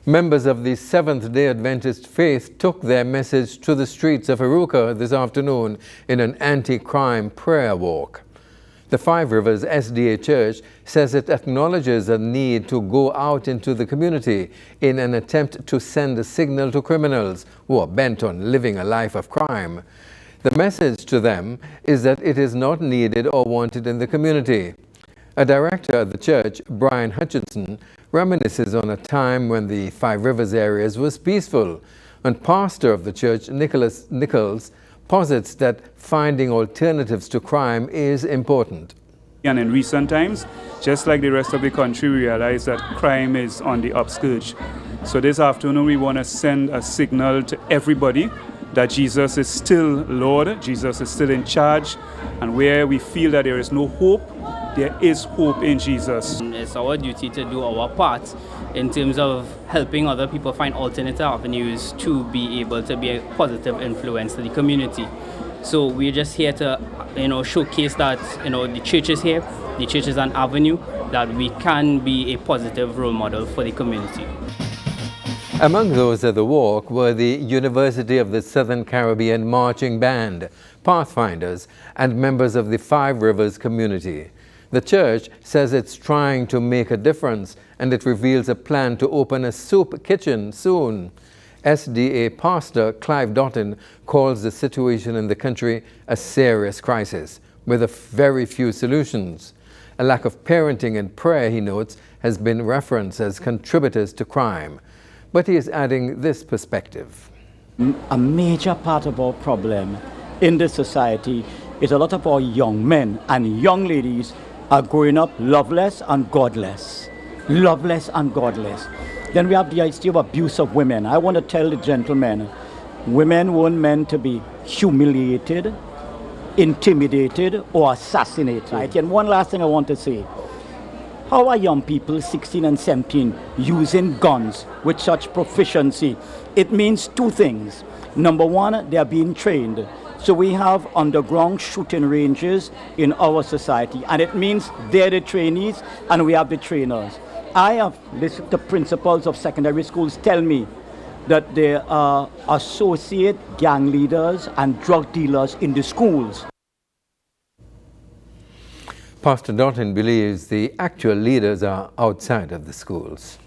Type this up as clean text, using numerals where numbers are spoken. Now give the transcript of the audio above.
Members of the Seventh-day Adventist faith took their message to the streets of Arouca this afternoon in an anti-crime prayer walk. The Five Rivers SDA Church says it acknowledges a need to go out into the community in an attempt to send a signal to criminals who are bent on living a life of crime. The message to them is that it is not needed or wanted in the community. A director of the church, Brian Hutchinson, reminisces on a time when the Five Rivers areas was peaceful, and pastor of the church, Nichols, posits that finding alternatives to crime is important. And in recent times, just like the rest of the country, we realize that crime is on the upscourge. So this afternoon, we want to send a signal to everybody that Jesus is still Lord, Jesus is still in charge, and where we feel that there is no hope, there is hope in Jesus. It's our duty to do our part in terms of helping other people find alternative avenues to be able to be a positive influence to the community. So we're just here to, showcase that, the church is here, the church is an avenue that we can be a positive role model for the community. Among those at the walk were the University of the Southern Caribbean Marching Band, Pathfinders, and members of the Five Rivers community. The church says it's trying to make a difference, and it reveals a plan to open a soup kitchen soon. SDA pastor Clive Doughton calls the situation in the country a serious crisis, with very few solutions. A lack of parenting and prayer, he notes, has been referenced as contributors to crime. But he is adding this perspective. A major part of our problem in this society is a lot of our young men and young ladies are growing up loveless and godless. Loveless and godless. Then we have the idea of abuse of women. I want to tell the gentlemen, women weren't meant to be humiliated, intimidated, or assassinated. Right? And one last thing I want to say. How are young people, 16 and 17, using guns with such proficiency? It means two things. Number one, they are being trained. So we have underground shooting ranges in our society, and it means they're the trainees and we have the trainers. I have listened to principals of secondary schools tell me that there are associate gang leaders and drug dealers in the schools. Pastor Doughton believes the actual leaders are outside of the schools.